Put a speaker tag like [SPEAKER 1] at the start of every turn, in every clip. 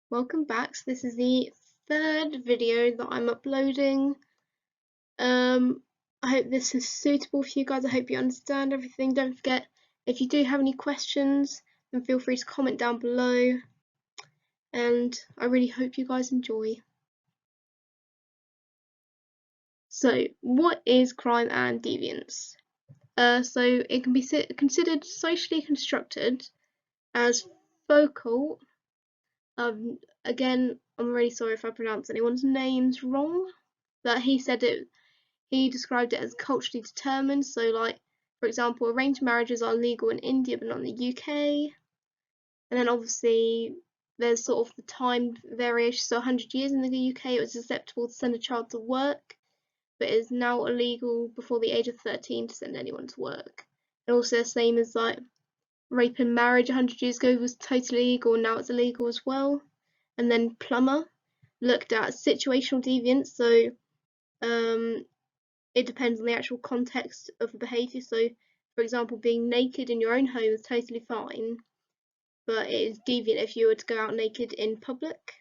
[SPEAKER 1] Welcome back. So this is the third video that I'm uploading. I hope this is suitable for you guys. I hope you understand everything. Don't forget, if you do have any questions, then feel free to comment down below. And I really hope you guys enjoy. So, what is crime and deviance? So it can be considered socially constructed as focal. Again, I'm really sorry if I pronounce anyone's names wrong. But he described it as culturally determined. So, like, for example, arranged marriages are legal in India but not in the UK. And then obviously there's sort of the time variation. So 100 years in the UK it was acceptable to send a child to work, but it is now illegal before the age of 13 to send anyone to work. And also the same as like rape and marriage 100 years ago was totally legal and now it's illegal as well. And then Plummer looked at situational deviance. So it depends on the actual context of the behaviour. So, for example, being naked in your own home is totally fine, but it is deviant if you were to go out naked in public.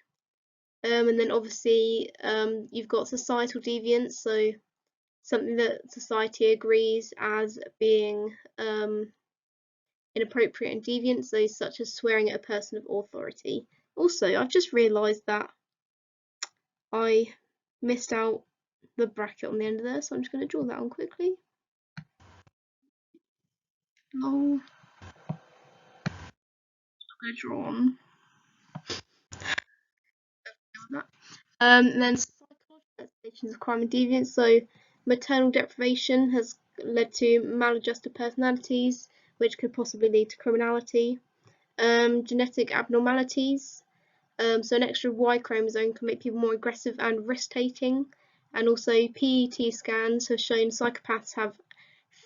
[SPEAKER 1] And then obviously you've got societal deviance, so something that society agrees as being inappropriate and deviant, so such as swearing at a person of authority. Also, I've just realised that I missed out the bracket on the end of there, so I'm just going to draw that on quickly. Oh, drawn. And then psychological explanations of crime and deviance. So maternal deprivation has led to maladjusted personalities, which could possibly lead to criminality. Genetic abnormalities. So an extra Y chromosome can make people more aggressive and risk-taking. And also PET scans have shown psychopaths have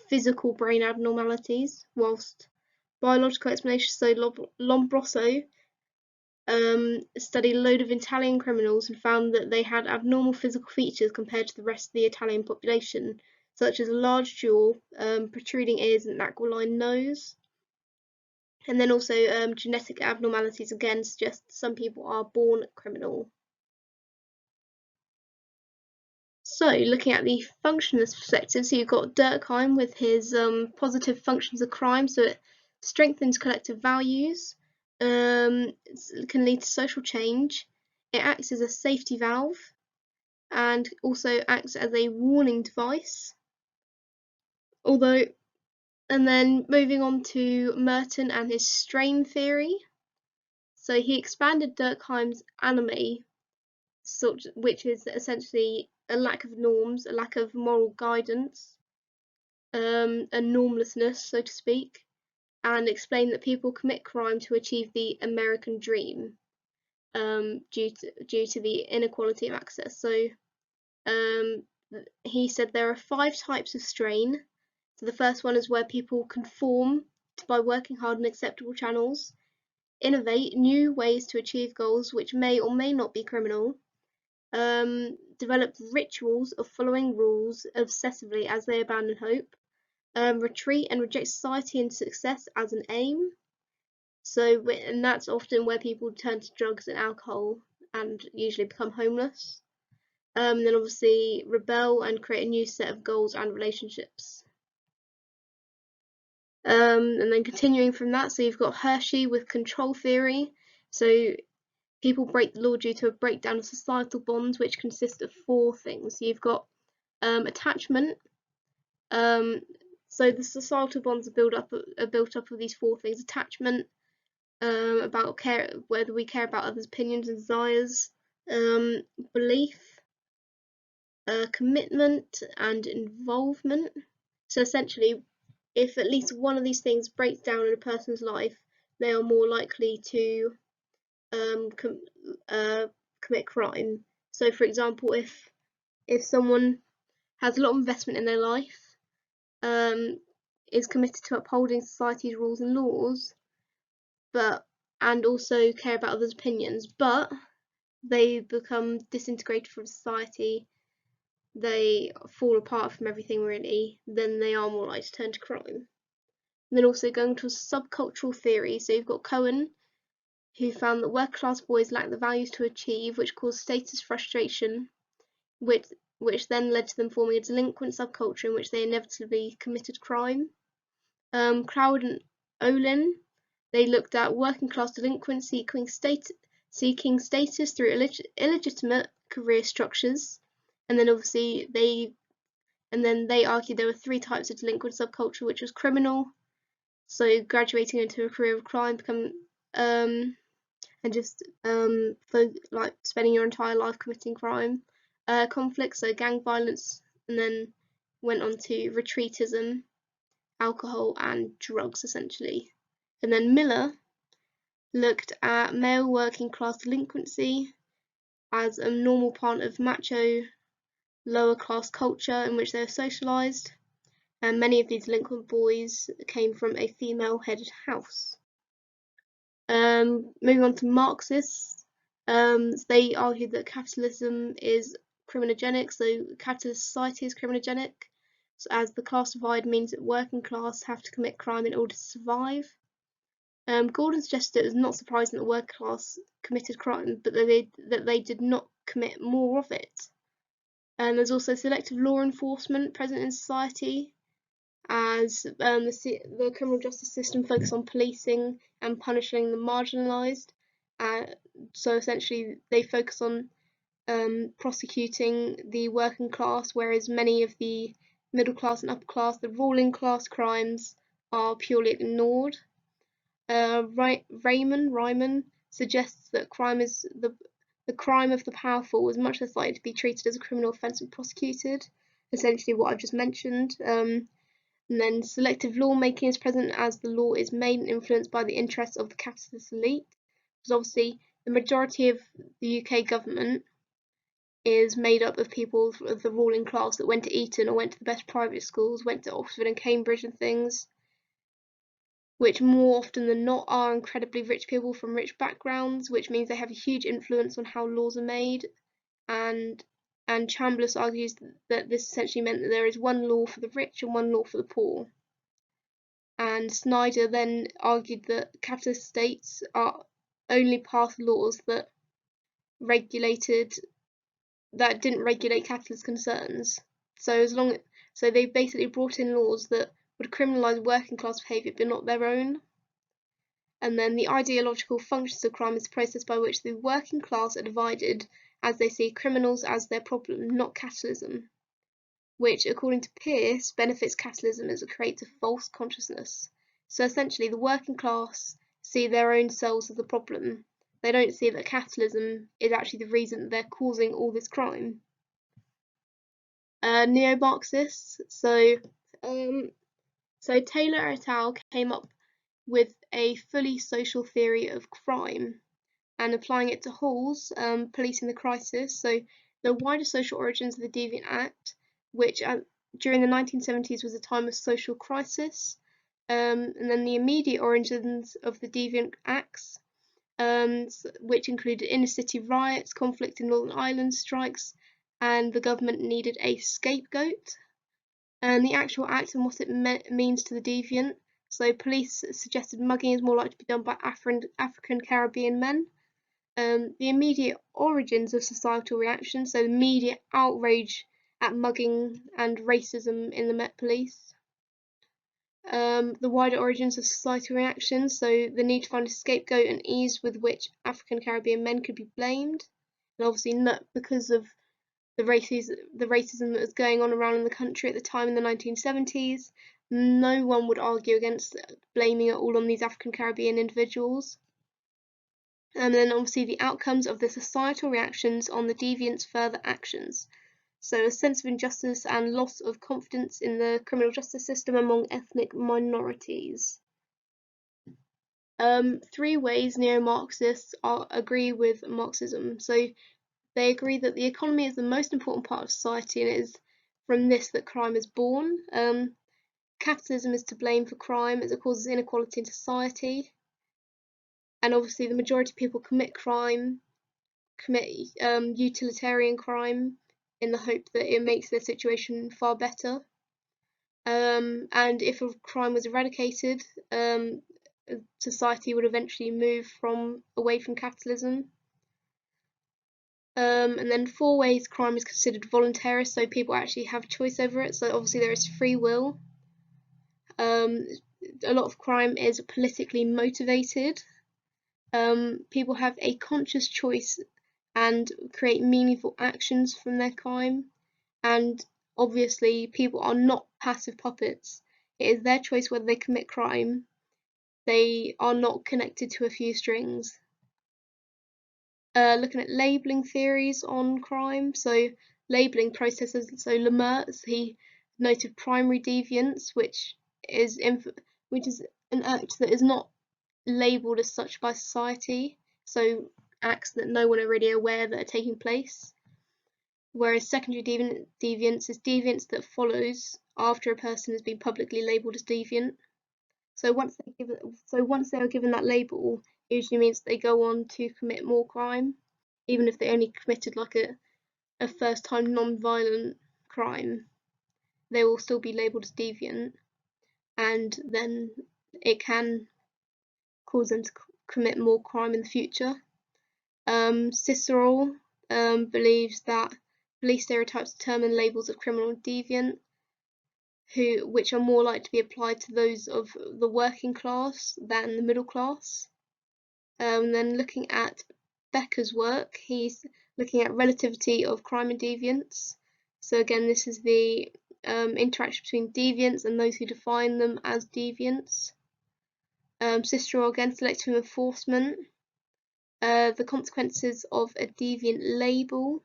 [SPEAKER 1] physical brain abnormalities, whilst biological explanations, so Lombroso studied a load of Italian criminals and found that they had abnormal physical features compared to the rest of the Italian population, such as a large jaw, protruding ears, and an aquiline nose. And then also genetic abnormalities again suggest some people are born criminal. So, looking at the functionalist perspective, so you've got Durkheim with his positive functions of crime, so it strengthens collective values, can lead to social change, it acts as a safety valve, and also acts as a warning device. And then moving on to Merton and his strain theory. So he expanded Durkheim's anime, which is essentially a lack of norms, a lack of moral guidance, a normlessness, so to speak, and explained that people commit crime to achieve the American dream, due to the inequality of access. So he said there are 5 types of strain. So the first one is where people conform by working hard in acceptable channels, innovate new ways to achieve goals which may or may not be criminal, develop rituals of following rules obsessively as they abandon hope, retreat and reject society and success as an aim. So, and that's often where people turn to drugs and alcohol and usually become homeless. Then obviously rebel and create a new set of goals and relationships. And then continuing from that, so you've got Hershey with control theory. So people break the law due to a breakdown of societal bonds, which consist of 4 things. So you've got attachment. So the societal bonds are built up of these 4 things: attachment, about whether we care about others' opinions and desires, belief, commitment, and involvement. So essentially, if at least one of these things breaks down in a person's life, they are more likely to commit crime. So, for example, if someone has a lot of investment in their life, is committed to upholding society's rules and laws, and also care about others' opinions, but they become disintegrated from society, they fall apart from everything really, then they are more likely to turn to crime. And then also going to subcultural theory, so you've got Cohen, who found that working class boys lacked the values to achieve, which caused status frustration, which then led to them forming a delinquent subculture in which they inevitably committed crime. Crowd and Olin, they looked at working class delinquents seeking status through illegitimate career structures, and then obviously they argued there were 3 types of delinquent subculture, which was criminal, so graduating into a career of crime, and just like spending your entire life committing crime. Conflict, so gang violence, and then went on to retreatism, alcohol and drugs essentially. And then Miller looked at male working class delinquency as a normal part of macho lower class culture in which they were socialised, and many of these delinquent boys came from a female headed house. Moving on to Marxists, they argued that capitalism is criminogenic, so capitalist society is criminogenic, so as the class divide means that working class have to commit crime in order to survive. Gordon suggested it was not surprising that the working class committed crime, but that they did not commit more of it. There's also selective law enforcement present in society, as the criminal justice system focuses on policing and punishing the marginalised. So essentially, they focus on prosecuting the working class, whereas many of the middle class and upper class, the ruling class crimes, are purely ignored. Ryman suggests that crime is the crime of the powerful is much less likely to be treated as a criminal offence and prosecuted. Essentially, what I've just mentioned. And then selective lawmaking is present as the law is made and influenced by the interests of the capitalist elite. Because obviously the majority of the UK government is made up of people of the ruling class that went to Eton or went to the best private schools, went to Oxford and Cambridge and things, which more often than not are incredibly rich people from rich backgrounds, which means they have a huge influence on how laws are made. And Chambliss argues that this essentially meant that there is one law for the rich and one law for the poor. And Snyder then argued that capitalist states are only pass laws that didn't regulate capitalist concerns. So they basically brought in laws that would criminalise working class behaviour but not their own. And then the ideological functions of crime is the process by which the working class are divided as they see criminals as their problem, not capitalism, which, according to Peirce, benefits capitalism as it creates a false consciousness. So essentially, the working class see their own selves as the problem. They don't see that capitalism is actually the reason that they're causing all this crime. Neo-Marxists. So Taylor et al. Came up with a fully social theory of crime and applying it to Hall's Policing the Crisis. So the wider social origins of the Deviant Act, which during the 1970s was a time of social crisis, and then the immediate origins of the Deviant Acts, which included inner city riots, conflict in Northern Ireland, strikes, and the government needed a scapegoat. And the actual act and what it means to the deviant. So police suggested mugging is more likely to be done by African Caribbean men. The immediate origins of societal reaction, so the immediate outrage at mugging and racism in the Met Police. The wider origins of societal reaction, so the need to find a scapegoat and ease with which African Caribbean men could be blamed, and obviously not because of the racism that was going on around in the country at the time in the 1970s. No one would argue against blaming it all on these African Caribbean individuals. And then obviously the outcomes of the societal reactions on the deviant's further actions. So a sense of injustice and loss of confidence in the criminal justice system among ethnic minorities. 3 ways neo-Marxists agree with Marxism. So they agree that the economy is the most important part of society and it is from this that crime is born. Capitalism is to blame for crime as it causes inequality in society. And obviously the majority of people commit utilitarian crime in the hope that it makes their situation far better. And if a crime was eradicated, society would eventually move away from capitalism. And then 4 ways crime is considered voluntary, so people actually have choice over it. So obviously there is free will. A lot of crime is politically motivated. People have a conscious choice and create meaningful actions from their crime. And obviously people are not passive puppets. It is their choice whether they commit crime. They are not connected to a few strings. Looking at labelling theories on crime, so labelling processes. So Lemurz, he noted primary deviance, which is an act that is not labelled as such by society, so acts that no one are really aware that are taking place. Whereas secondary deviance is deviance that follows after a person has been publicly labelled as deviant. So once they are given that label, it usually means they go on to commit more crime, even if they only committed like a first time non-violent crime. They will still be labelled as deviant, and then it can cause them to commit more crime in the future. Cicero believes that belief stereotypes determine labels of criminal and deviant, which are more likely to be applied to those of the working class than the middle class. Then looking at Becker's work, he's looking at relativity of crime and deviance. So again, this is the interaction between deviants and those who define them as deviants. Cicero again, selective enforcement. The consequences of a deviant label,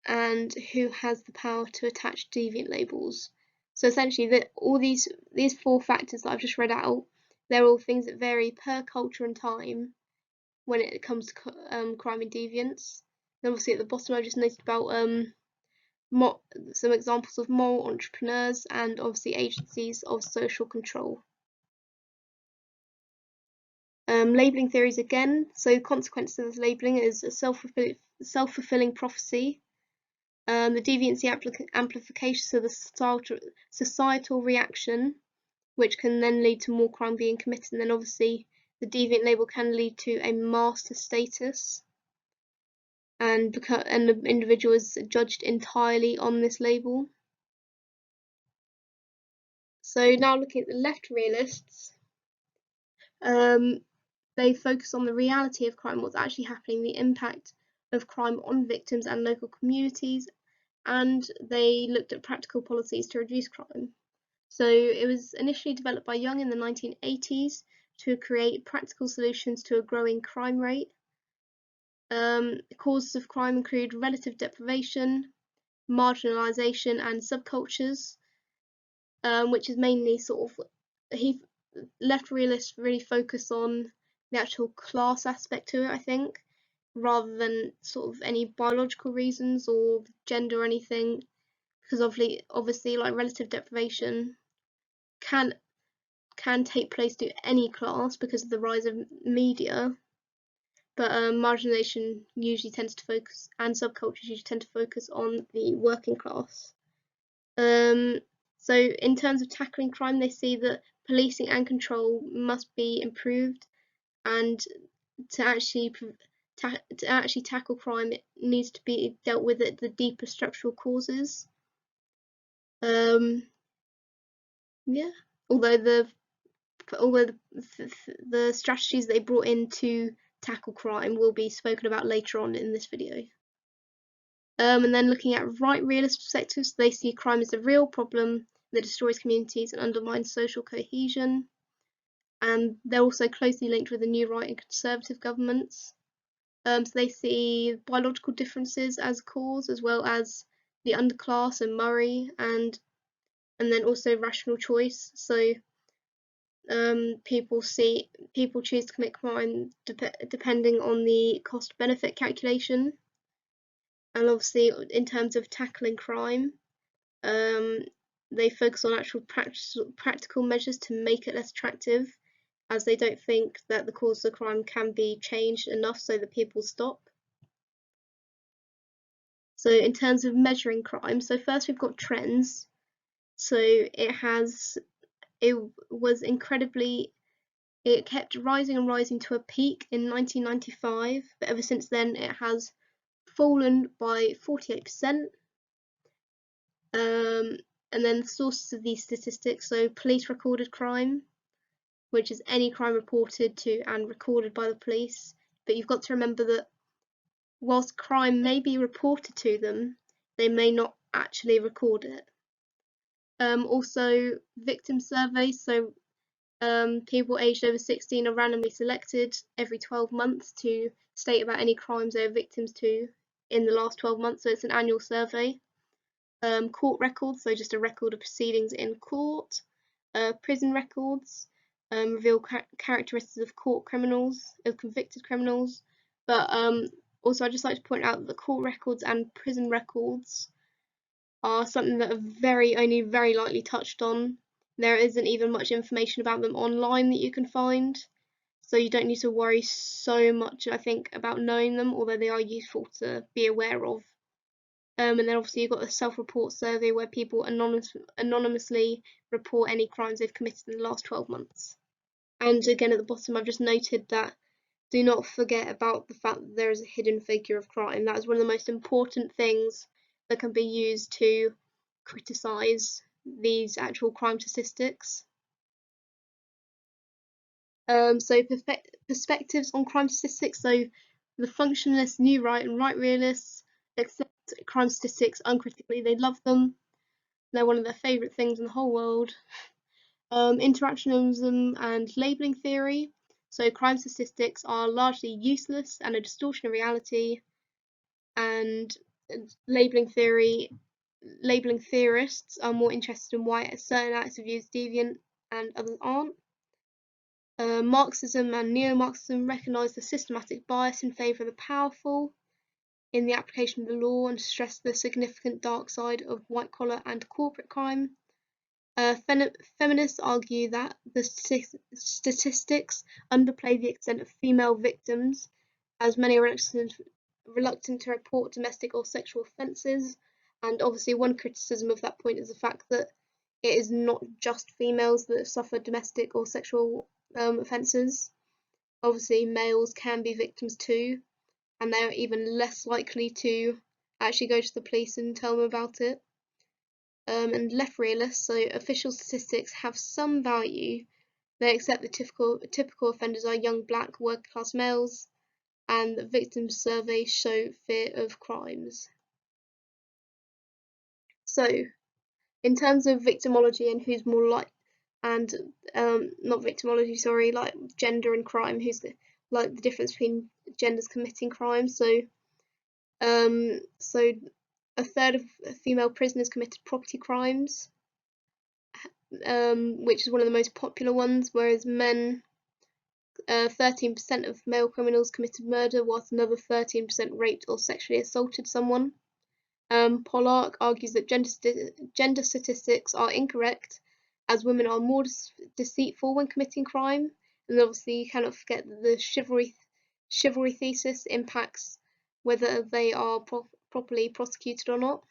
[SPEAKER 1] and who has the power to attach deviant labels. So essentially, all these 4 factors that I've just read out, they're all things that vary per culture and time when it comes to crime and deviance. And obviously at the bottom I just noted about some examples of moral entrepreneurs and obviously agencies of social control. Labelling theories again. So consequences of labelling is a self-fulfilling prophecy. The deviancy amplification, so the societal reaction, which can then lead to more crime being committed, and then obviously the deviant label can lead to a master status, and the individual is judged entirely on this label. So now looking at the left realists, they focus on the reality of crime, what's actually happening, the impact of crime on victims and local communities, and they looked at practical policies to reduce crime. So it was initially developed by Young in the 1980s to create practical solutions to a growing crime rate. Causes of crime include relative deprivation, marginalisation, and subcultures, which is mainly left realists really focus on the actual class aspect to it, I think, rather than sort of any biological reasons or gender or anything, because obviously like relative deprivation can take place to any class because of the rise of media, but marginalisation usually tends to focus, and subcultures usually tend to focus on the working class. So in terms of tackling crime, they see that policing and control must be improved, and to actually tackle crime, it needs to be dealt with at the deeper structural causes. Yeah, although the strategies they brought in to tackle crime will be spoken about later on in this video. And then looking at right realist perspectives, they see crime as a real problem that destroys communities and undermines social cohesion. And they're also closely linked with the new right and conservative governments. So they see biological differences as a cause, as well as the underclass and Murray, and then also rational choice. So people choose to commit crime depending on the cost benefit calculation. And obviously in terms of tackling crime, they focus on actual practical measures to make it less attractive, as they don't think that the cause of the crime can be changed enough so that people stop. So in terms of measuring crime, so first we've got trends. So it it was incredibly, it kept rising and rising to a peak in 1995, but ever since then it has fallen by 48%. And then the sources of these statistics, so police recorded crime, which is any crime reported to and recorded by the police. But you've got to remember that whilst crime may be reported to them, they may not actually record it. Also, victim surveys, so people aged over 16 are randomly selected every 12 months to state about any crimes they are victims to in the last 12 months, so it's an annual survey. Court records, so just a record of proceedings in court. Prison records reveal characteristics of court criminals, of convicted criminals. But also, I'd just like to point out that the court records and prison records are something that are only very lightly touched on. There isn't even much information about them online that you can find, so you don't need to worry so much, I think, about knowing them, although they are useful to be aware of. And then obviously you've got the self-report survey where people anonymously report any crimes they've committed in the last 12 months. And again, at the bottom, I've just noted that do not forget about the fact that there is a hidden figure of crime. That is one of the most important things that can be used to criticise these actual crime statistics. So perspectives on crime statistics. So the functionalist, new right, and right realists accept crime statistics uncritically. They love them. They're one of their favourite things in the whole world. Interactionism and labelling theory. So crime statistics are largely useless and a distortion of reality. And labelling theorists are more interested in why certain acts are viewed as deviant and others aren't. Marxism and Neo-Marxism recognise the systematic bias in favour of the powerful in the application of the law and stress the significant dark side of white-collar and corporate crime. Feminists argue that the statistics underplay the extent of female victims, as many are reluctant to report domestic or sexual offences. And obviously, one criticism of that point is the fact that it is not just females that suffer domestic or sexual offences. Obviously, males can be victims too, and they're even less likely to actually go to the police and tell them about it. And left realists, so official statistics have some value. They accept the typical offenders are young black working class males, and the victim surveys show fear of crimes. So, in terms of victimology and who's more like, and not victimology, sorry, like gender and crime, who's like the difference between genders committing crime. So a third of female prisoners committed property crimes, which is one of the most popular ones, whereas men, 13% of male criminals committed murder, whilst another 13% raped or sexually assaulted someone. Pollark argues that gender statistics are incorrect, as women are more deceitful when committing crime, and obviously you cannot forget that the chivalry thesis impacts whether they are properly prosecuted or not.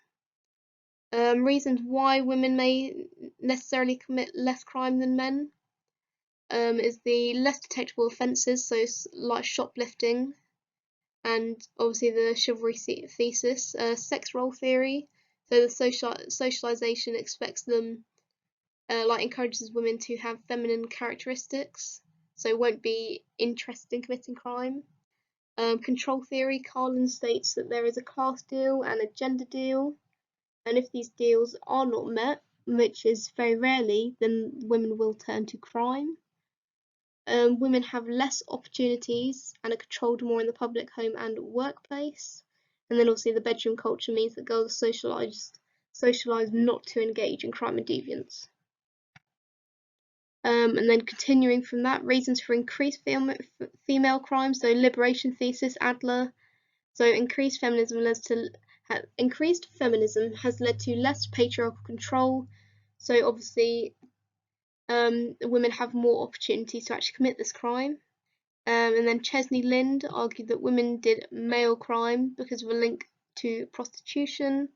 [SPEAKER 1] Reasons why women may necessarily commit less crime than men is the less detectable offences, so like shoplifting, and obviously the chivalry thesis, sex role theory. So the socialization expects them, encourages women to have feminine characteristics, so won't be interested in committing crime. Control theory, Carlin states that there is a class deal and a gender deal, and if these deals are not met, which is very rarely, then women will turn to crime. Women have less opportunities and are controlled more in the public home and workplace. And then obviously the bedroom culture means that girls are socialised not to engage in crime and deviance. And then continuing from that, reasons for increased female crime. So liberation thesis, Adler. So increased feminism has led to less patriarchal control. So obviously, women have more opportunities to actually commit this crime. And then Chesney Lind argued that women did male crime because of a link to prostitution.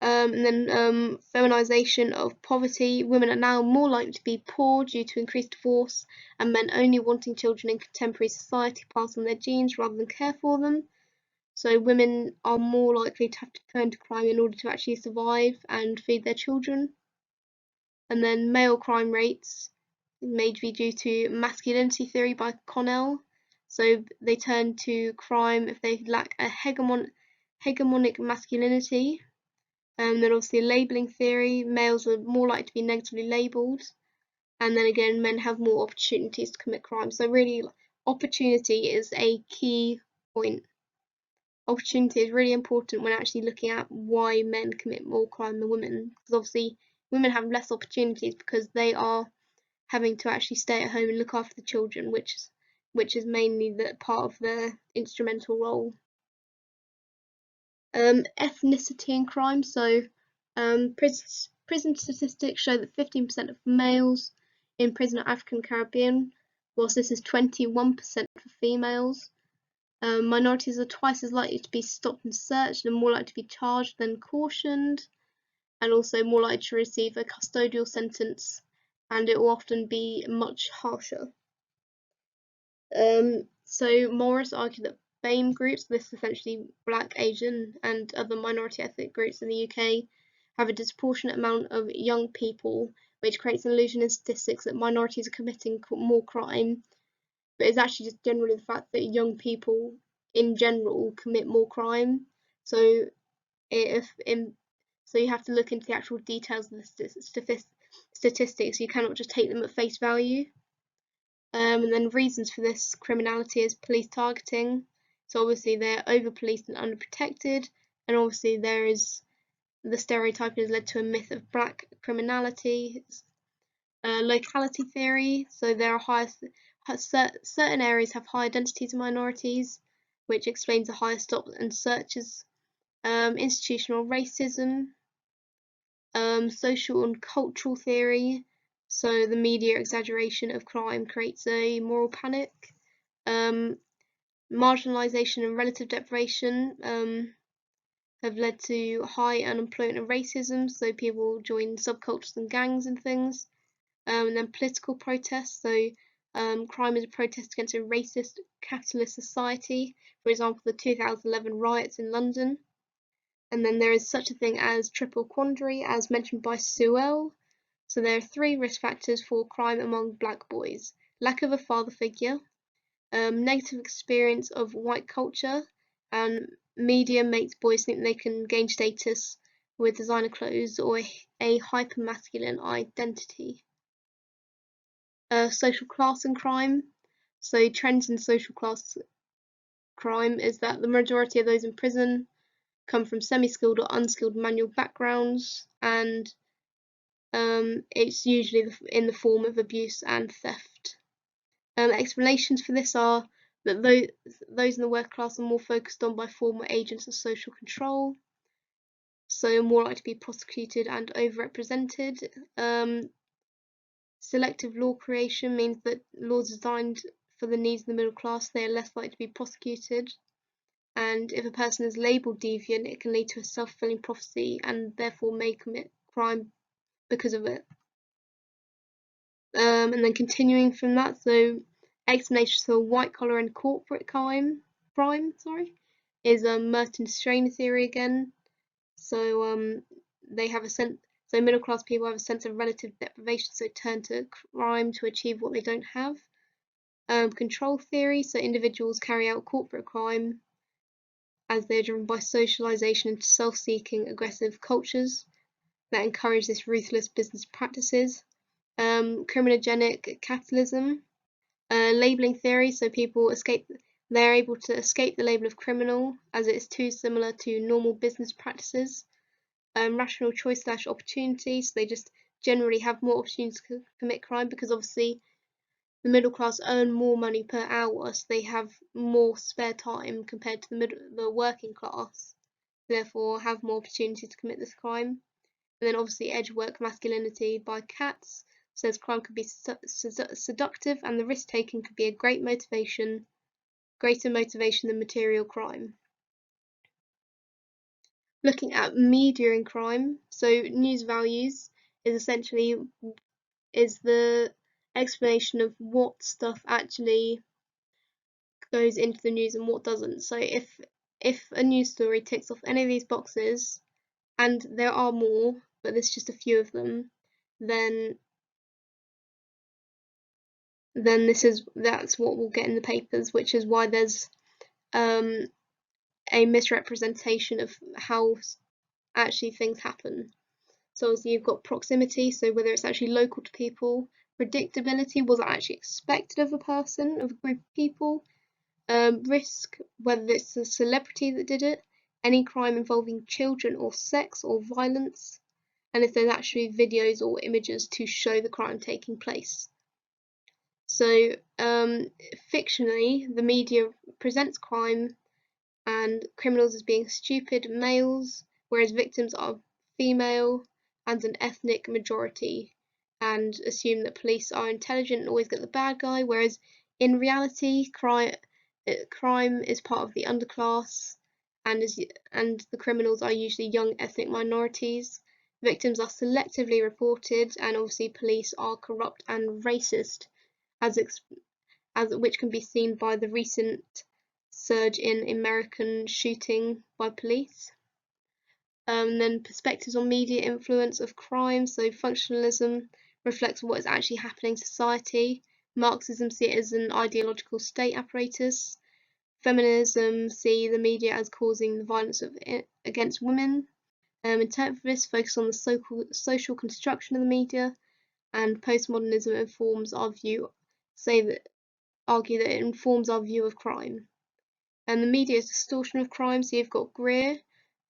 [SPEAKER 1] And then feminization of poverty. Women are now more likely to be poor due to increased divorce, and men only wanting children in contemporary society pass on their genes rather than care for them. So women are more likely to have to turn to crime in order to actually survive and feed their children. And then male crime rates may be due to masculinity theory by Connell. So they turn to crime if they lack a hegemonic masculinity. And then obviously labeling theory, males are more likely to be negatively labelled. And then again, men have more opportunities to commit crime. So really, opportunity is a key point. Opportunity is really important when actually looking at why men commit more crime than women, because obviously women have less opportunities because they are having to actually stay at home and look after the children, which is mainly the part of their instrumental role. Ethnicity in crime. So prison statistics show that 15% of males in prison are African Caribbean, whilst this is 21% for females. Minorities are twice as likely to be stopped and searched and more likely to be charged than cautioned, and also more likely to receive a custodial sentence, and it will often be much harsher. So Morris argued that BAME groups, this is essentially Black, Asian and other minority ethnic groups in the UK, have a disproportionate amount of young people, which creates an illusion in statistics that minorities are committing more crime, but it's actually just generally the fact that young people in general commit more crime. So so you have to look into the actual details of the statistics. You cannot just take them at face value. And then reasons for this criminality is police targeting. So obviously they're over-policed and underprotected, and obviously there is the stereotyping has led to a myth of black criminality. Locality theory. So there are certain areas have higher densities of minorities, which explains the higher stop and searches. Institutional racism. Social and cultural theory. So the media exaggeration of crime creates a moral panic. Marginalisation and relative deprivation have led to high unemployment and racism, so people join subcultures and gangs and things. And then political protests, so crime is a protest against a racist capitalist society, for example the 2011 riots in London. And then there is such a thing as triple quandary, as mentioned by Sewell. So there are 3 risk factors for crime among black boys: lack of a father figure, negative experience of white culture, and media makes boys think they can gain status with designer clothes or a hyper-masculine identity. Social class and crime. So trends in social class crime is that the majority of those in prison come from semi-skilled or unskilled manual backgrounds, and it's usually in the form of abuse and theft. Explanations for this are that those in the working class are more focused on by former agents of social control, so more likely to be prosecuted and overrepresented. Selective law creation means that laws designed for the needs of the middle class, they are less likely to be prosecuted. And if a person is labelled deviant, it can lead to a self-fulfilling prophecy and therefore may commit crime because of it. And then continuing from that, so explanations for white collar and corporate crime, is Merton Strainer theory again. So they have a sense. So middle class people have a sense of relative deprivation, so turn to crime to achieve what they don't have. Control theory, so individuals carry out corporate crime as they're driven by socialization into self-seeking, aggressive cultures that encourage this ruthless business practices. Criminogenic capitalism, labeling theory, so people they're able to escape the label of criminal as it is too similar to normal business practices. Rational choice / opportunity, so they just generally have more opportunities to commit crime because obviously the middle class earn more money per hour, so they have more spare time compared to the working class, therefore have more opportunity to commit this crime. And then obviously Edgework masculinity by Katz says crime could be seductive and the risk taking could be a greater motivation than material crime. looking at media and crime. So news values is essentially the explanation of what stuff actually goes into the news and what doesn't. So if a news story ticks off any of these boxes, and there are more, but there's just a few of them, then that's what we'll get in the papers, which is why there's a misrepresentation of how actually things happen. So obviously you've got proximity, so whether it's actually local to people, predictability, was it actually expected of a person, of a group of people, risk, whether it's a celebrity that did it, any crime involving children or sex or violence, and if there's actually videos or images to show the crime taking place. So fictionally, the media presents crime and criminals as being stupid males, whereas victims are female and an ethnic majority, and assume that police are intelligent and always get the bad guy, whereas in reality, crime is part of the underclass, and the criminals are usually young ethnic minorities. Victims are selectively reported, and obviously police are corrupt and racist, as which can be seen by the recent surge in American shooting by police. Then perspectives on media influence of crime. So functionalism reflects what is actually happening in society. Marxism see it as an ideological state apparatus. Feminism see the media as causing the violence against women. Interpretists focus on the social construction of the media, and postmodernism informs our view, argue that it informs our view of crime. And the media's distortion of crime. So you've got Greer,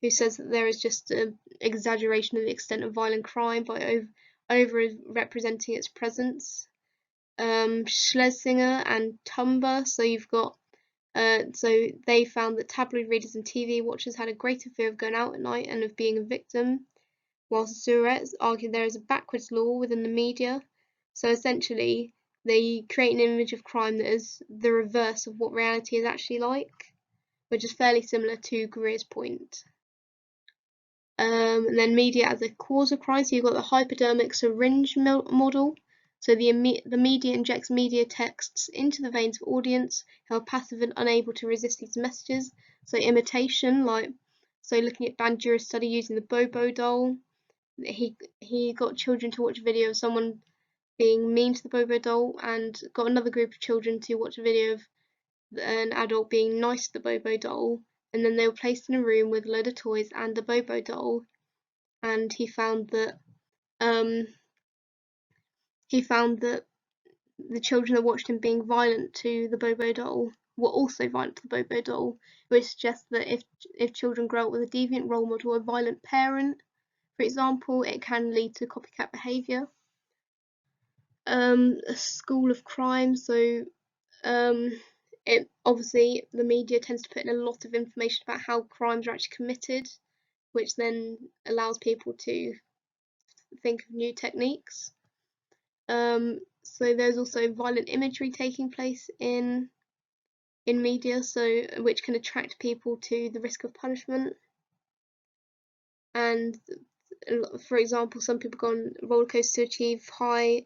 [SPEAKER 1] who says that there is just an exaggeration of the extent of violent crime by over representing its presence. Schlesinger and Tumber. So you've got so they found that tabloid readers and TV watchers had a greater fear of going out at night and of being a victim, whilst Surratt argued there is a backwards law within the media. So essentially, they create an image of crime that is the reverse of what reality is actually like, which is fairly similar to Greer's point. And then media as a cause of crime. So you've got the hypodermic syringe model. So the media injects media texts into the veins of audience who are passive and unable to resist these messages. So imitation, looking at Bandura's study using the Bobo doll, he got children to watch a video of someone being mean to the Bobo doll, and got another group of children to watch a video of an adult being nice to the Bobo doll, and then they were placed in a room with a load of toys and the Bobo doll, and he found that the children that watched him being violent to the Bobo doll were also violent to the Bobo doll, which suggests that if children grow up with a deviant role model, a violent parent, for example, it can lead to copycat behaviour. A school of crime. So obviously the media tends to put in a lot of information about how crimes are actually committed, which then allows people to think of new techniques. So there's also violent imagery taking place in media, so which can attract people to the risk of punishment. And for example, some people go on roller coasters to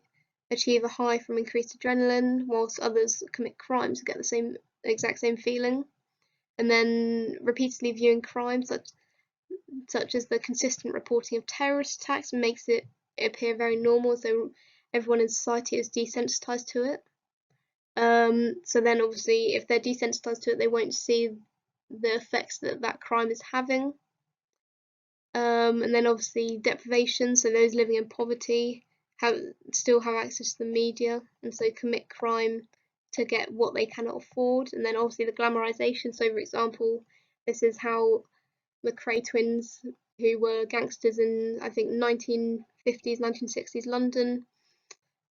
[SPEAKER 1] achieve a high from increased adrenaline, whilst others commit crimes to get the exact same feeling. And then repeatedly viewing crimes such as the consistent reporting of terrorist attacks makes it appear very normal, so everyone in society is desensitized to it. So then obviously if they're desensitized to it, they won't see the effects that crime is having. And then obviously deprivation, so those living in poverty still have access to the media, and so commit crime to get what they cannot afford. And then obviously the glamorization, so for example, this is how the Cray twins, who were gangsters in I think 1950s, 1960s London,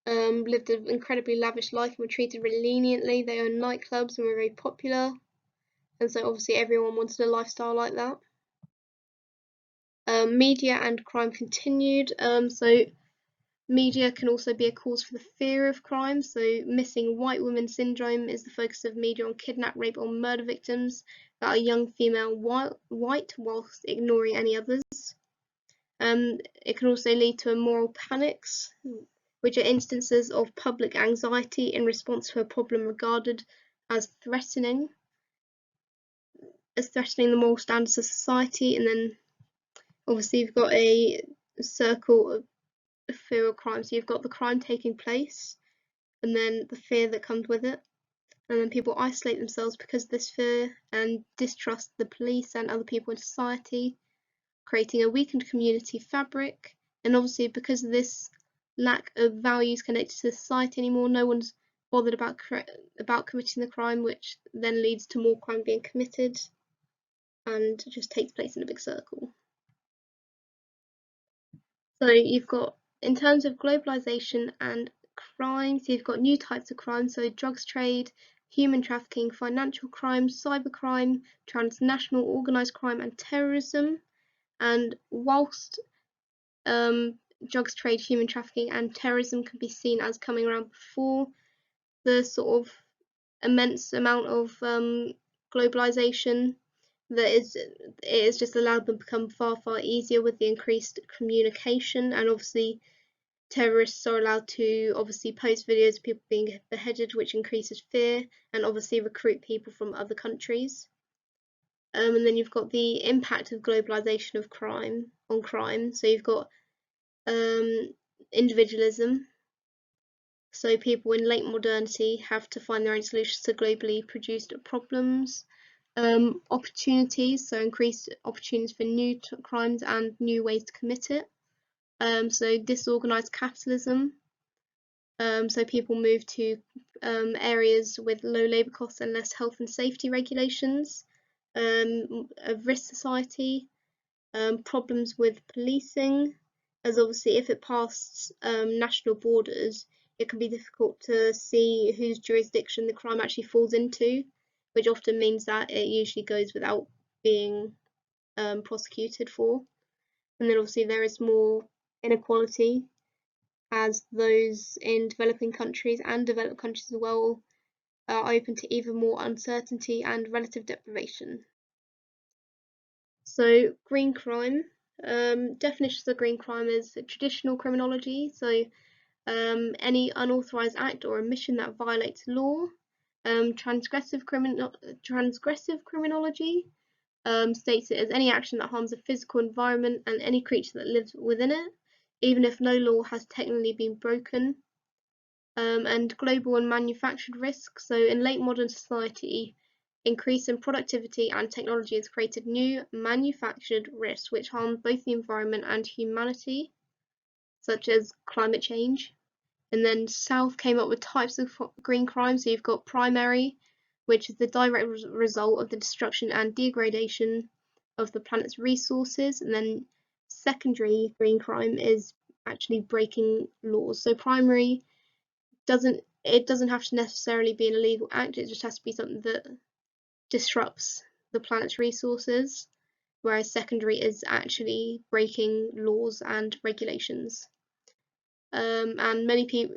[SPEAKER 1] lived an incredibly lavish life and were treated really leniently. They owned nightclubs and were very popular, and so obviously everyone wanted a lifestyle like that. Media and crime continued. So Media can also be a cause for the fear of crime. So missing white woman syndrome is the focus of media on kidnap, rape or murder victims that are young female white whilst ignoring any others. It can also lead to moral panics, which are instances of public anxiety in response to a problem regarded as threatening the moral standards of society. And then obviously you've got a circle of fear of crime. So you've got the crime taking place, and then the fear that comes with it, and then people isolate themselves because of this fear and distrust the police and other people in society, creating a weakened community fabric. And obviously because of this lack of values connected to society anymore, no one's bothered about committing the crime, which then leads to more crime being committed and just takes place in a big circle. So you've got, in terms of globalization and crime, so you've got new types of crime, so drugs trade, human trafficking, financial crime, cybercrime, transnational organised crime and terrorism. And whilst drugs trade, human trafficking and terrorism can be seen as coming around before the sort of immense amount of globalization, it has just allowed them to become far easier with the increased communication. And obviously terrorists are allowed to obviously post videos of people being beheaded, which increases fear, and obviously recruit people from other countries. And then you've got the impact of globalization of crime on crime. So you've got individualism. So people in late modernity have to find their own solutions to globally produced problems. Opportunities, so increased opportunities for new crimes and new ways to commit it. So disorganized capitalism. So people move to areas with low labour costs and less health and safety regulations. A risk society. Problems with policing, as obviously if it passes national borders, it can be difficult to see whose jurisdiction the crime actually falls into, which often means that it usually goes without being prosecuted for. And then obviously there is more inequality, as those in developing countries and developed countries as well are open to even more uncertainty and relative deprivation. So green crime, definitions of green crime is traditional criminology, so any unauthorized act or omission that violates law. Transgressive criminology states it as any action that harms the physical environment and any creature that lives within it, even if no law has technically been broken. And global and manufactured risk. So in late modern society, increase in productivity and technology has created new manufactured risks which harm both the environment and humanity, such as climate change. And then South came up with types of green crime. So you've got primary, which is the direct result of the destruction and degradation of the planet's resources. And then secondary green crime is actually breaking laws. So primary doesn't have to necessarily be an illegal act, it just has to be something that disrupts the planet's resources, whereas secondary is actually breaking laws and regulations. And many people,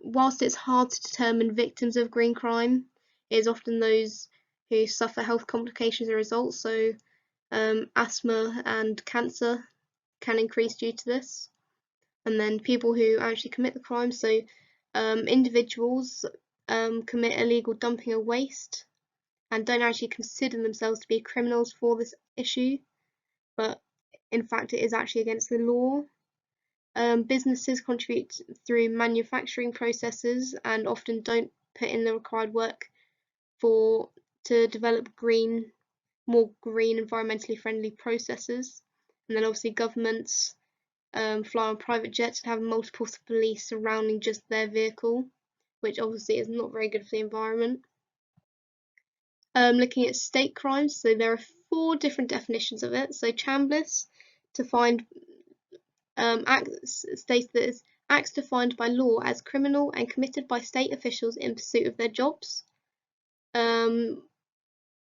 [SPEAKER 1] whilst it's hard to determine victims of green crime, it is often those who suffer health complications as a result. So asthma and cancer can increase due to this. And then people who actually commit the crime, so individuals commit illegal dumping of waste and don't actually consider themselves to be criminals for this issue, but in fact it is actually against the law. Businesses contribute through manufacturing processes and often don't put in the required work to develop more green, environmentally friendly processes. And then obviously governments fly on private jets and have multiple police surrounding just their vehicle, which obviously is not very good for the environment. Looking at state crimes, so there are 4 different definitions of it. So Chambliss states that acts defined by law as criminal and committed by state officials in pursuit of their jobs.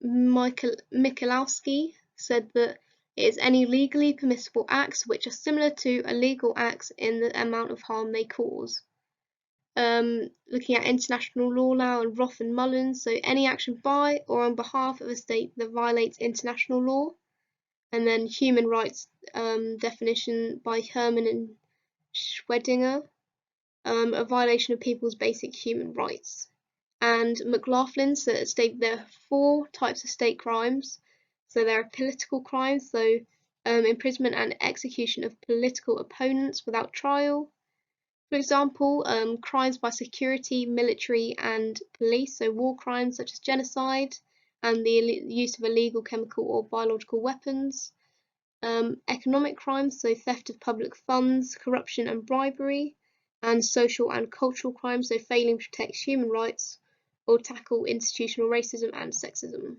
[SPEAKER 1] Michalowski said that It is any legally permissible acts which are similar to illegal acts in the amount of harm they cause. Looking at international law now and Roth and Mullins, so any action by or on behalf of a state that violates international law. And then human rights definition by Herman and Schwedinger, a violation of people's basic human rights. And McLaughlin stated there are 4 types of state crimes. So there are political crimes, so imprisonment and execution of political opponents without trial. For example, crimes by security, military and police, so war crimes such as genocide and the use of illegal chemical or biological weapons. Economic crimes, so theft of public funds, corruption and bribery, and social and cultural crimes, so failing to protect human rights or tackle institutional racism and sexism.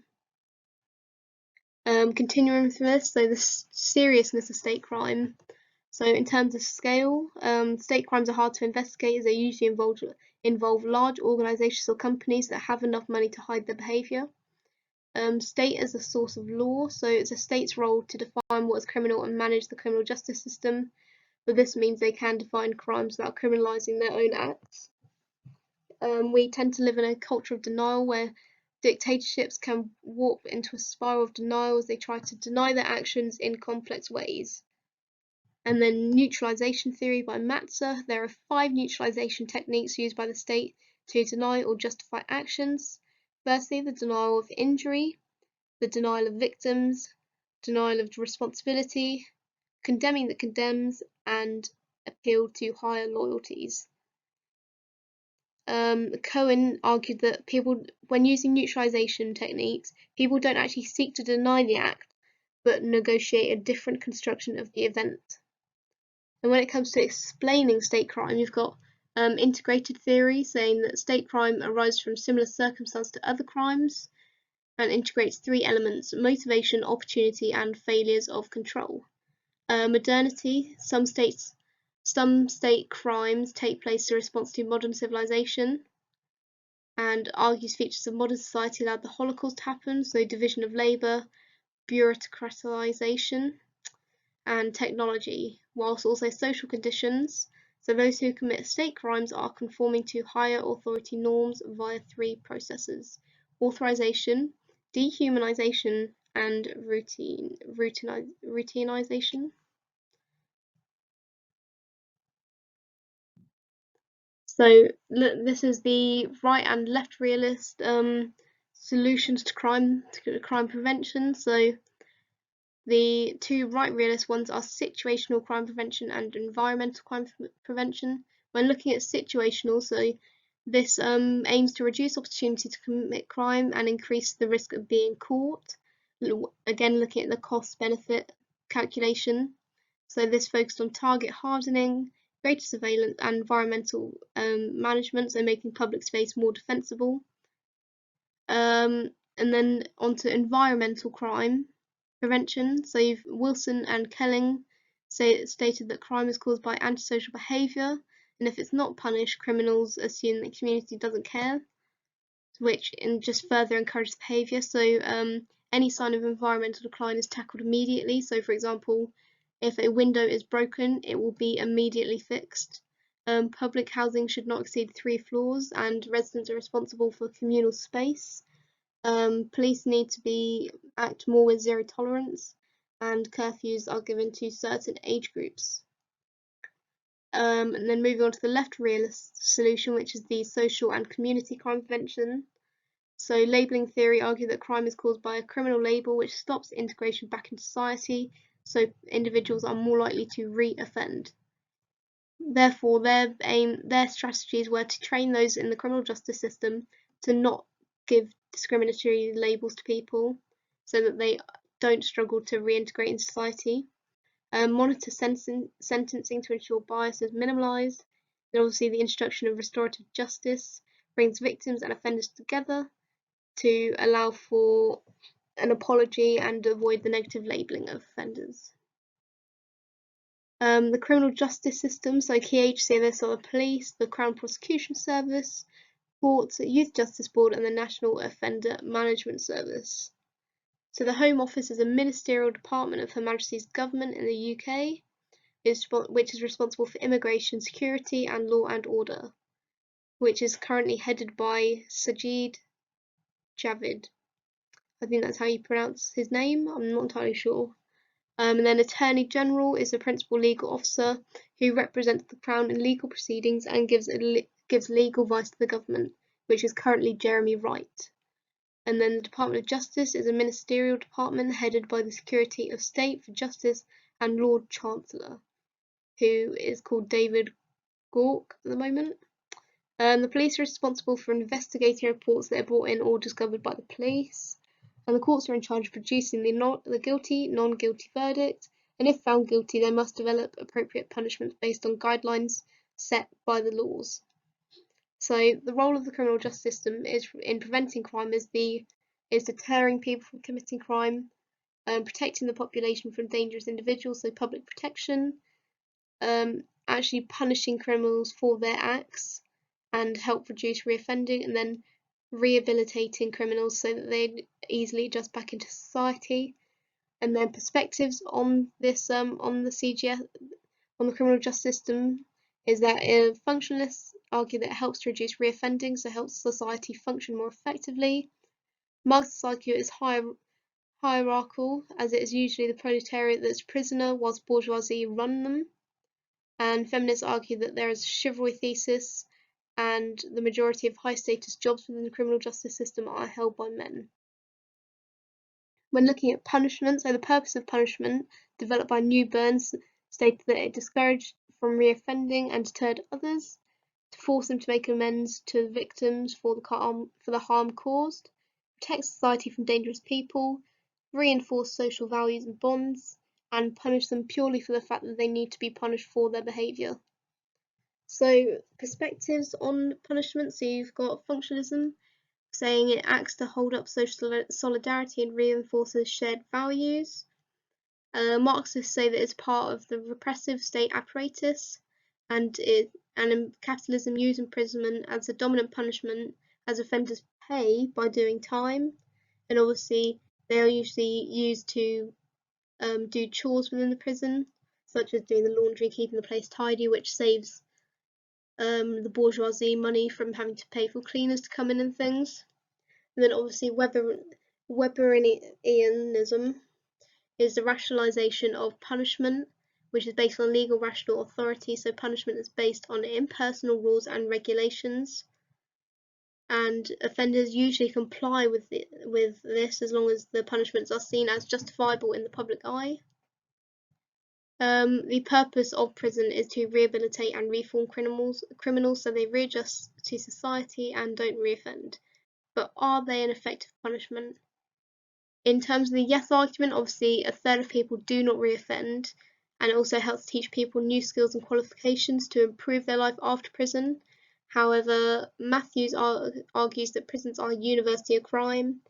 [SPEAKER 1] Continuing from this, so the seriousness of state crime. So in terms of scale, state crimes are hard to investigate as they usually involve large organisations or companies that have enough money to hide their behaviour. State as a source of law, so it's a state's role to define what is criminal and manage the criminal justice system, but this means they can define crimes without criminalising their own acts. We tend to live in a culture of denial where dictatorships can warp into a spiral of denial as they try to deny their actions in complex ways. And then neutralisation theory by Matzer. There are 5 neutralisation techniques used by the state to deny or justify actions. Firstly, the denial of injury, the denial of victims, denial of responsibility, condemning that condemns, and appeal to higher loyalties. Cohen argued that people, when using neutralisation techniques, people don't actually seek to deny the act, but negotiate a different construction of the event. And when it comes to explaining state crime, you've got integrated theory, saying that state crime arises from similar circumstances to other crimes and integrates 3 elements: motivation, opportunity, and failures of control. Modernity, some state crimes take place in response to modern civilization, and argues features of modern society allowed the Holocaust to happen, so division of labour, bureaucratization, and technology, whilst also social conditions, so those who commit state crimes are conforming to higher authority norms via 3 processes: authorization, dehumanization, and routinization. So this is the right and left realist solutions to crime prevention. So the 2 right realist ones are situational crime prevention and environmental crime prevention. When looking at situational, so this aims to reduce opportunity to commit crime and increase the risk of being caught. Again, looking at the cost-benefit calculation. So this focused on target hardening, greater surveillance, and environmental management, so making public space more defensible. And then onto environmental crime prevention. So Wilson and Kelling stated that crime is caused by antisocial behaviour, and if it's not punished, criminals assume the community doesn't care, which just further encourages behaviour. So any sign of environmental decline is tackled immediately. So for example, if a window is broken, it will be immediately fixed. Public housing should not exceed 3 floors, and residents are responsible for communal space. Police need to act more with zero tolerance, and curfews are given to certain age groups. And then moving on to the left realist solution, which is the social and community crime prevention. So labelling theory argued that crime is caused by a criminal label which stops integration back into society, so individuals are more likely to re-offend. Therefore, their strategies were to train those in the criminal justice system to not give discriminatory labels to people so that they don't struggle to reintegrate in society. Monitor sentencing to ensure bias is minimalised. And obviously the introduction of restorative justice brings victims and offenders together to allow for an apology and avoid the negative labelling of offenders. The criminal justice system, so key agencies are the police, the Crown Prosecution Service, courts, Youth Justice Board, and the National Offender Management Service. So the Home Office is a ministerial department of Her Majesty's government in the UK, which is responsible for immigration, security and law and order, which is currently headed by Sajid Javid. I think that's how you pronounce his name, I'm not entirely sure. And then Attorney General is the principal legal officer who represents the Crown in legal proceedings and gives legal advice to the government, which is currently Jeremy Wright. And then the Department of Justice is a ministerial department headed by the Secretary of State for Justice and Lord Chancellor, who is called David Gauke at the moment. The police are responsible for investigating reports that are brought in or discovered by the police. And the courts are in charge of producing the guilty, non-guilty verdict, and if found guilty, they must develop appropriate punishments based on guidelines set by the laws. So the role of the criminal justice system is in preventing crime is deterring people from committing crime, protecting the population from dangerous individuals, so public protection, actually punishing criminals for their acts and help reduce reoffending, and then rehabilitating criminals so that they easily adjust back into society. And then perspectives on this on the CGS, on the criminal justice system, is that functionalists argue that it helps to reduce reoffending, so it helps society function more effectively. Marxists argue it is hierarchical, as it is usually the proletariat that's prisoner whilst bourgeoisie run them. And feminists argue that there is a chivalry thesis, and the majority of high-status jobs within the criminal justice system are held by men. When looking at punishment, so the purpose of punishment, developed by New Burns, stated that it discouraged from reoffending and deterred others, to force them to make amends to victims for the harm caused, protect society from dangerous people, reinforce social values and bonds, and punish them purely for the fact that they need to be punished for their behaviour. So perspectives on punishment, so you've got functionalism, saying it acts to hold up social solidarity and reinforces shared values. Marxists say that it's part of the repressive state apparatus, and in capitalism use imprisonment as a dominant punishment as offenders pay by doing time, and obviously they are usually used to do chores within the prison, such as doing the laundry, keeping the place tidy, which saves the bourgeoisie money from having to pay for cleaners to come in and things. And then obviously Weberianism is the rationalization of punishment, which is based on legal rational authority, so punishment is based on impersonal rules and regulations, and offenders usually comply with this as long as the punishments are seen as justifiable in the public eye. The purpose of prison is to rehabilitate and reform criminals so they readjust to society and don't reoffend. But are they an effective punishment? In terms of the yes argument, obviously a third of people do not reoffend, and it also helps teach people new skills and qualifications to improve their life after prison. However, Matthews argues that prisons are a university of crime,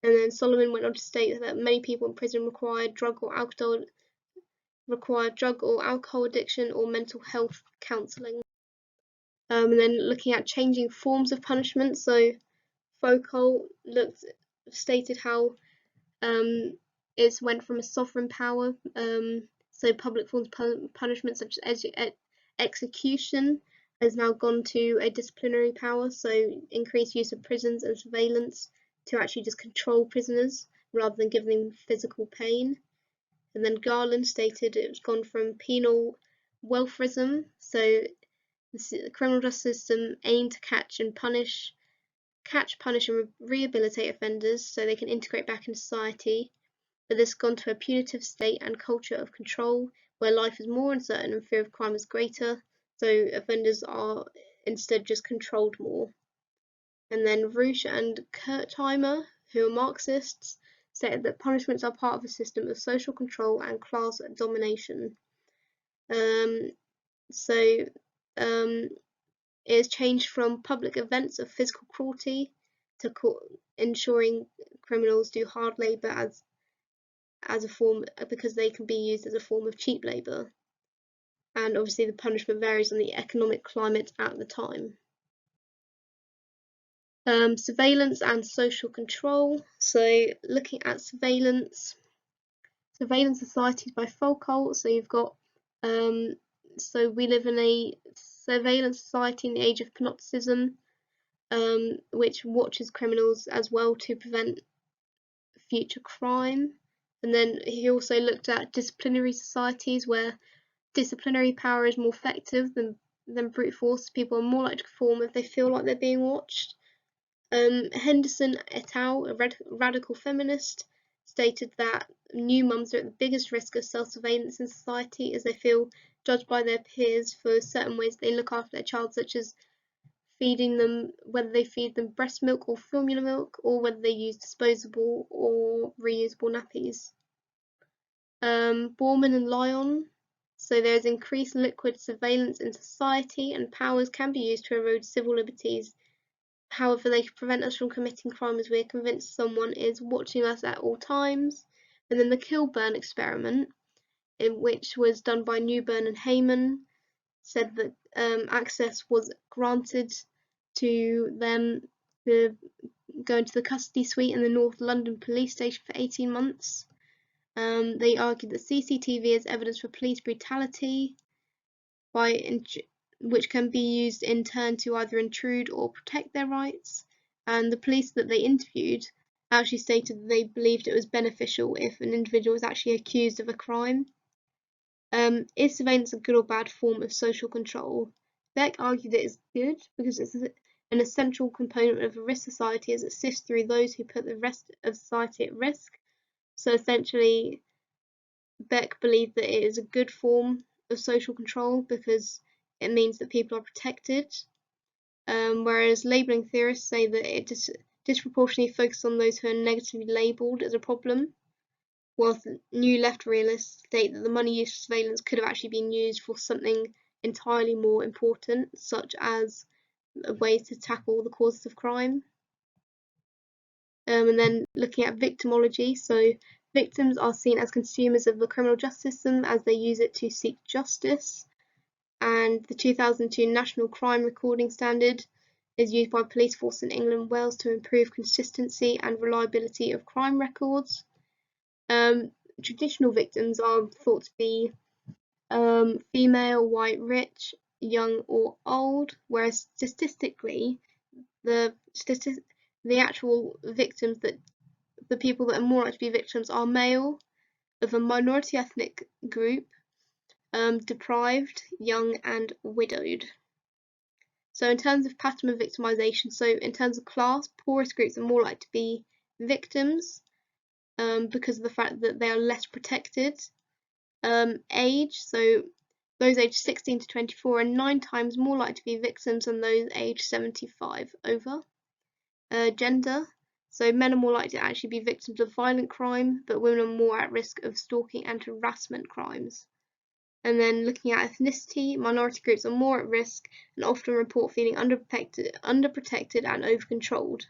[SPEAKER 1] and then Solomon went on to state that many people in prison require drug or alcohol addiction or mental health counselling. And then looking at changing forms of punishment, so Foucault stated how it's went from a sovereign power, so public forms of punishment such as execution has now gone to a disciplinary power, so increased use of prisons and surveillance to actually just control prisoners rather than giving them physical pain. And then Garland stated it's gone from penal welfarism, so the criminal justice system aimed to catch, punish and rehabilitate offenders so they can integrate back into society, but this has gone to a punitive state and culture of control where life is more uncertain and fear of crime is greater, so offenders are instead just controlled more. And then Roosh and Kurtheimer, who are Marxists, stated that punishments are part of a system of social control and class domination. It has changed from public events of physical cruelty to ensuring criminals do hard labour as a form, because they can be used as a form of cheap labour. And obviously the punishment varies on the economic climate at the time. Surveillance and social control. So looking at surveillance societies by Foucault. So you've got so we live in a surveillance society in the age of panopticism, which watches criminals as well to prevent future crime. And then he also looked at disciplinary societies where disciplinary power is more effective than brute force. People are more likely to conform if they feel like they're being watched. Henderson et al., a radical feminist, stated that new mums are at the biggest risk of self-surveillance in society as they feel judged by their peers for certain ways they look after their child, such as feeding them, whether they feed them breast milk or formula milk, or whether they use disposable or reusable nappies. Borman and Lyon. So there is increased liquid surveillance in society, and powers can be used to erode civil liberties. However, they can prevent us from committing crime as we are convinced someone is watching us at all times. And then the Kilburn experiment, which was done by Newburn and Heyman, said that access was granted to them to go into the custody suite in the North London police station for 18 months. They argued that CCTV is evidence for police brutality, which can be used in turn to either intrude or protect their rights. And the police that they interviewed actually stated that they believed it was beneficial if an individual was actually accused of a crime. Is surveillance a good or bad form of social control? Beck argued it is good because it's an essential component of a risk society as it sifts through those who put the rest of society at risk. So essentially, Beck believed that it is a good form of social control because it means that people are protected, whereas labelling theorists say that it disproportionately focuses on those who are negatively labelled as a problem, whilst new left realists state that the money used for surveillance could have actually been used for something entirely more important, such as ways to tackle the causes of crime. And then looking at victimology, so victims are seen as consumers of the criminal justice system as they use it to seek justice. And the 2002 National Crime Recording Standard is used by police force in England and Wales to improve consistency and reliability of crime records. Traditional victims are thought to be female, white, rich, young or old, whereas statistically the actual victims, that the people that are more likely to be victims, are male, of a minority ethnic group, deprived, young and widowed. So in terms of pattern of victimisation, so in terms of class, poorest groups are more likely to be victims because of the fact that they are less protected. Age, so those aged 16 to 24 are 9 times more likely to be victims than those aged 75 over. Gender, so men are more likely to actually be victims of violent crime, but women are more at risk of stalking and harassment crimes. And then looking at ethnicity, minority groups are more at risk and often report feeling underprotected and over-controlled.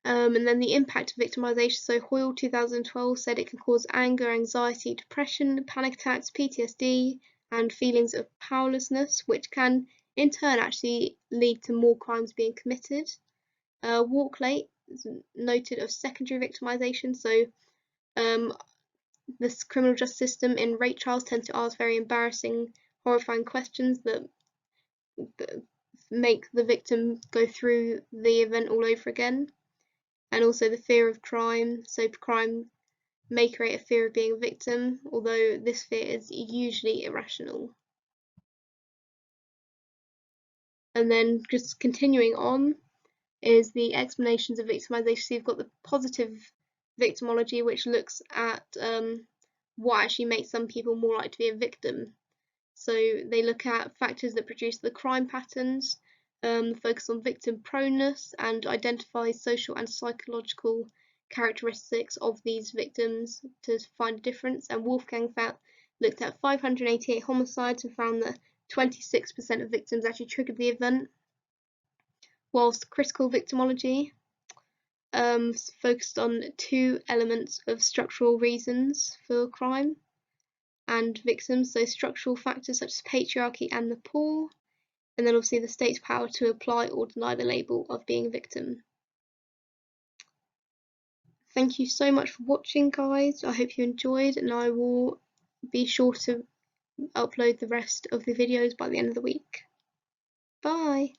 [SPEAKER 1] And then the impact of victimisation. So Hoyle 2012 said it can cause anger, anxiety, depression, panic attacks, PTSD, and feelings of powerlessness, which can in turn actually lead to more crimes being committed. Walkley is noted of secondary victimisation. So this criminal justice system in rape trials tends to ask very embarrassing, horrifying questions that make the victim go through the event all over again. And also the fear of crime. So crime may create a fear of being a victim, although this fear is usually irrational. And then just continuing on is the explanations of victimization. So you've got the positive victimology, which looks at what actually makes some people more likely to be a victim. So they look at factors that produce the crime patterns, focus on victim proneness, and identify social and psychological characteristics of these victims to find a difference. And Wolfgang looked at 588 homicides and found that 26% of victims actually triggered the event, whilst critical victimology focused on 2 elements of structural reasons for crime and victims, so structural factors such as patriarchy and the poor, and then obviously the state's power to apply or deny the label of being a victim. Thank you so much for watching, guys. I hope you enjoyed, and I will be sure to upload the rest of the videos by the end of the week. Bye!